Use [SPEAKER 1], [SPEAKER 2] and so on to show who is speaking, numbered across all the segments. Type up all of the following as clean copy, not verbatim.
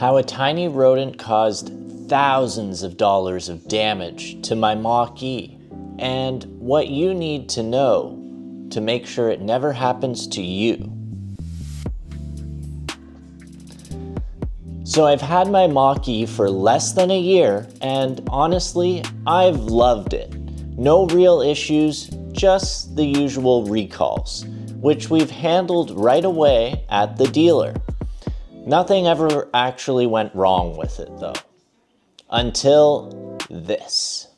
[SPEAKER 1] How a tiny rodent caused thousands of dollars of damage to my Mach-E, and what you need to know to make sure it never happens to you. So I've had my Mach-E for less than a year, and honestly, I've loved it. No real issues, just the usual recalls, which we've handled right away at the dealer. Nothing ever actually went wrong with it though. Until this.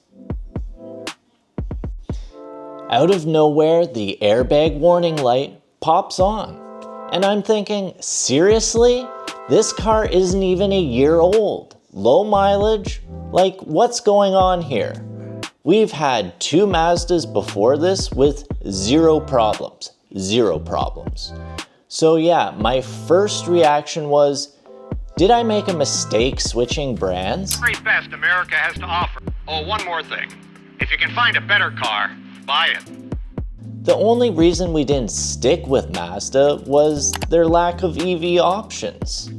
[SPEAKER 1] Out of nowhere, the airbag warning light pops on. And I'm thinking, seriously? This car isn't even a year old. Low mileage? Like, what's going on here? We've had 2 Mazdas before this with zero problems. Zero problems. So yeah, my first reaction was, did I make a mistake switching brands?
[SPEAKER 2] Very best America has to offer. Oh, one more thing. If you can find a better car, buy it.
[SPEAKER 1] The only reason we didn't stick with Mazda was their lack of EV options.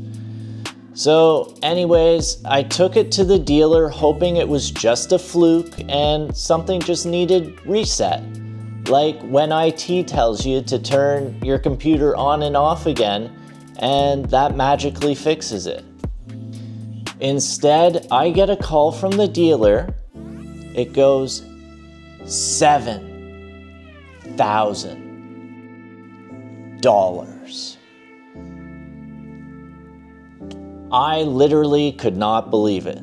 [SPEAKER 1] So anyways, I took it to the dealer hoping it was just a fluke and something just needed reset. Like when IT tells you to turn your computer on and off again, and that magically fixes it. Instead, I get a call from the dealer. It goes $7,000. I literally could not believe it.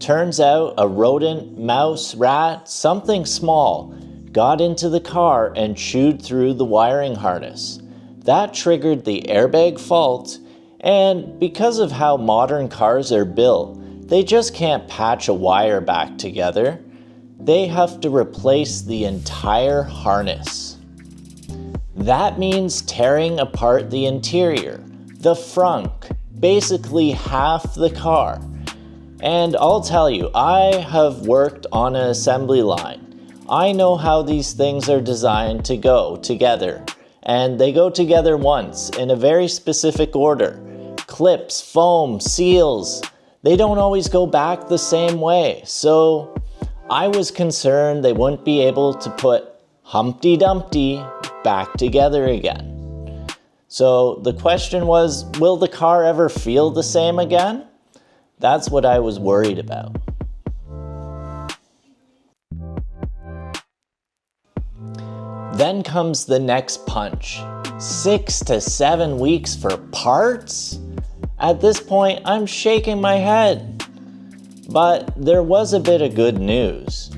[SPEAKER 1] Turns out a rodent, mouse, rat, something small got into the car and chewed through the wiring harness. That triggered the airbag fault, and because of how modern cars are built, they just can't patch a wire back together. They have to replace the entire harness. That means tearing apart the interior, the frunk, basically half the car. And I'll tell you, I have worked on an assembly line. I know how these things are designed to go together, and they go together once in a very specific order. Clips, foam, seals, they don't always go back the same way. So I was concerned they wouldn't be able to put Humpty Dumpty back together again. So the question was, will the car ever feel the same again? That's what I was worried about. Then comes the next punch. 6 to 7 weeks for parts? At this point, I'm shaking my head. But there was a bit of good news.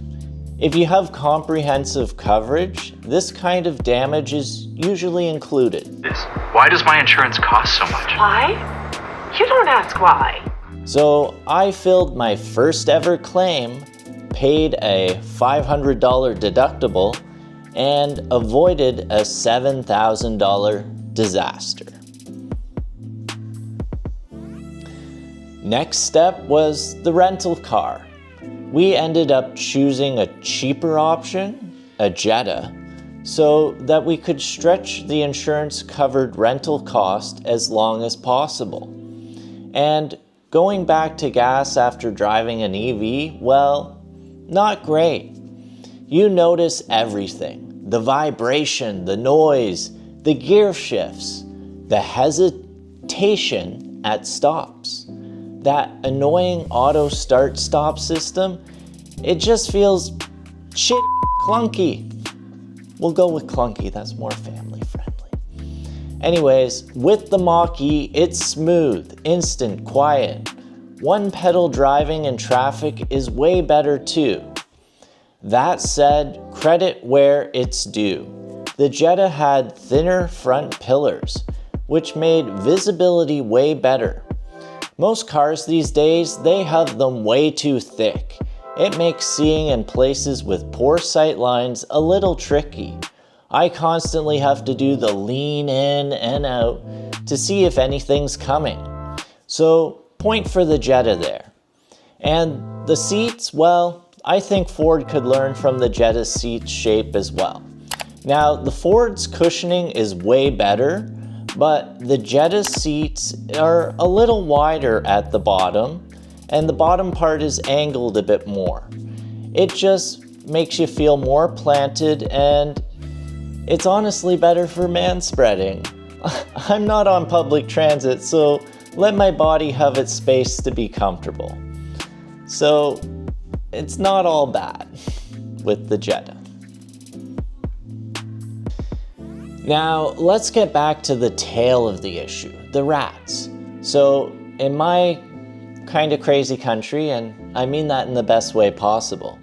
[SPEAKER 1] If you have comprehensive coverage, this kind of damage is usually included.
[SPEAKER 2] Why does my insurance cost so much?
[SPEAKER 3] Why? You don't ask why.
[SPEAKER 1] So I filled my first ever claim, paid a $500 deductible, and avoided a $7,000 disaster. Next step was the rental car. We ended up choosing a cheaper option, a Jetta, so that we could stretch the insurance-covered rental cost as long as possible. And going back to gas after driving an EV, well, not great. You notice everything. The vibration, the noise, the gear shifts, the hesitation at stops. That annoying auto start stop system, it just feels shit clunky. We'll go with clunky, that's more family friendly. Anyways, with the Mach-E, it's smooth, instant, quiet. One pedal driving in traffic is way better too. That said, credit where it's due. The Jetta had thinner front pillars, which made visibility way better. Most cars these days, they have them way too thick. It makes seeing in places with poor sight lines a little tricky. I constantly have to do the lean in and out to see if anything's coming. So point for the Jetta there. And the seats, well, I think Ford could learn from the Jetta's seat shape as well. Now, the Ford's cushioning is way better, But the Jetta seats are a little wider at the bottom, and the bottom part is angled a bit more. It just makes you feel more planted, and it's honestly better for man spreading. I'm not on public transit, so let my body have its space to be comfortable. So it's not all bad with the Jetta. Now, let's get back to the tail of the issue, the rats. So, in my kind of crazy country, and I mean that in the best way possible,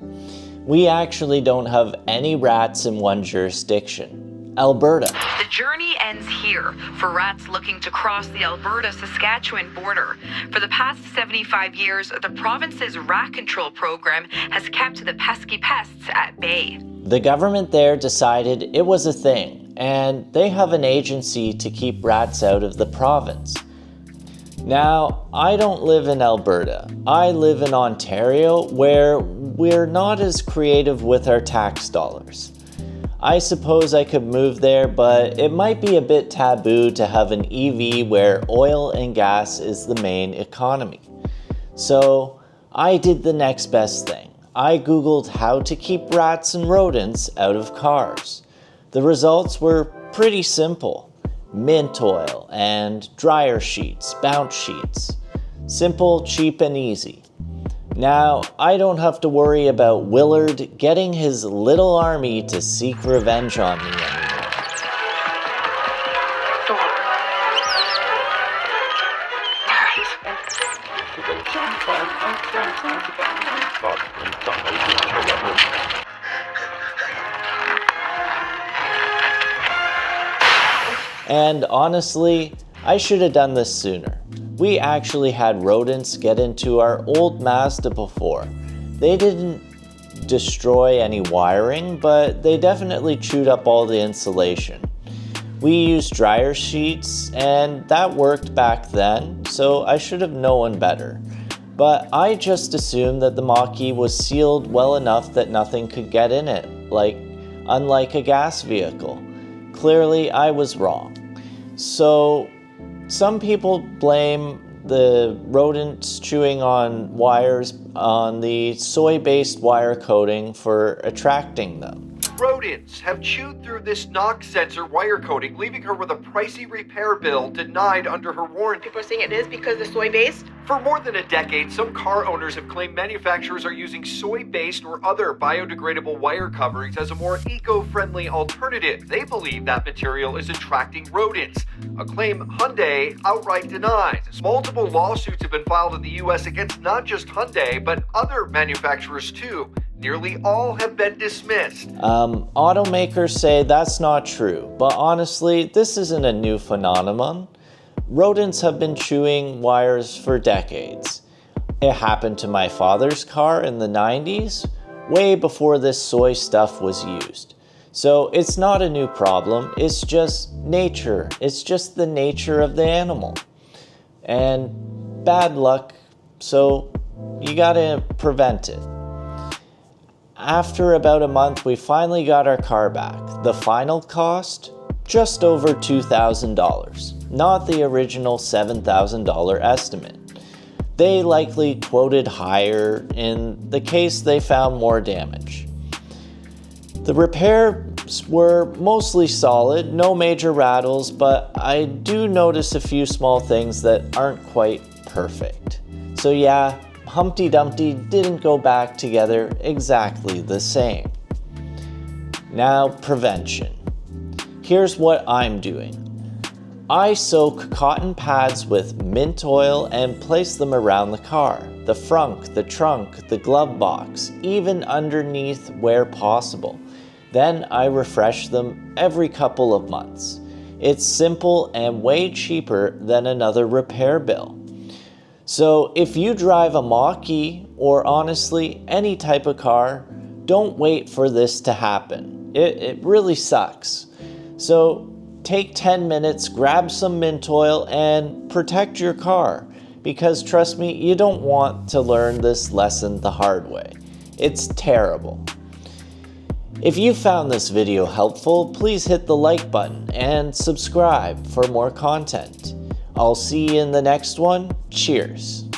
[SPEAKER 1] we actually don't have any rats in one jurisdiction, Alberta.
[SPEAKER 4] The journey ends here for rats looking to cross the Alberta-Saskatchewan border. For the past 75 years, the province's rat control program has kept the pesky pests at bay.
[SPEAKER 1] The government there decided it was a thing, and they have an agency to keep rats out of the province. Now, I don't live in Alberta. I live in Ontario, where we're not as creative with our tax dollars. I suppose I could move there, but it might be a bit taboo to have an EV where oil and gas is the main economy. So I did the next best thing. I googled how to keep rats and rodents out of cars. The results were pretty simple. Mint oil and dryer sheets, bounce sheets. Simple, cheap, and easy. Now, I don't have to worry about Willard getting his little army to seek revenge on me anymore. And honestly, I should have done this sooner. We actually had rodents get into our old Mazda before. They didn't destroy any wiring, but they definitely chewed up all the insulation. We used dryer sheets, and that worked back then, so I should have known better. But I just assumed that the Mach-E was sealed well enough that nothing could get in it, unlike a gas vehicle. Clearly, I was wrong. So, some people blame the rodents chewing on wires on the soy-based wire coating for attracting them.
[SPEAKER 5] Rodents have chewed through this knock sensor wire coating, leaving her with a pricey repair bill denied under her warranty.
[SPEAKER 3] People are saying it is because they're soy-based.
[SPEAKER 5] For more than a decade, some car owners have claimed manufacturers are using soy-based or other biodegradable wire coverings as a more eco-friendly alternative. They believe that material is attracting rodents, a claim Hyundai outright denies. Multiple lawsuits have been filed in the U.S. against not just Hyundai, but other manufacturers too. Nearly all have been dismissed.
[SPEAKER 1] Automakers say that's not true, but honestly, this isn't a new phenomenon. Rodents have been chewing wires for decades. It happened to my father's car in the 90s, way before this soy stuff was used. So it's not a new problem, it's just nature. It's just the nature of the animal. And bad luck, so you gotta prevent it. After about a month, we finally got our car back. The final cost? Just over $2,000, not the original $7,000 estimate. They likely quoted higher in the case they found more damage. The repairs were mostly solid, no major rattles, but I do notice a few small things that aren't quite perfect. So yeah, Humpty Dumpty didn't go back together exactly the same. Now, prevention. Here's what I'm doing. I soak cotton pads with mint oil and place them around the car, the frunk, the trunk, the glove box, even underneath where possible. Then I refresh them every couple of months. It's simple and way cheaper than another repair bill. So if you drive a Mach-E, or honestly any type of car, don't wait for this to happen. It really sucks. So take 10 minutes, grab some mint oil, and protect your car. Because trust me, you don't want to learn this lesson the hard way. It's terrible. If you found this video helpful, please hit the like button and subscribe for more content. I'll see you in the next one. Cheers.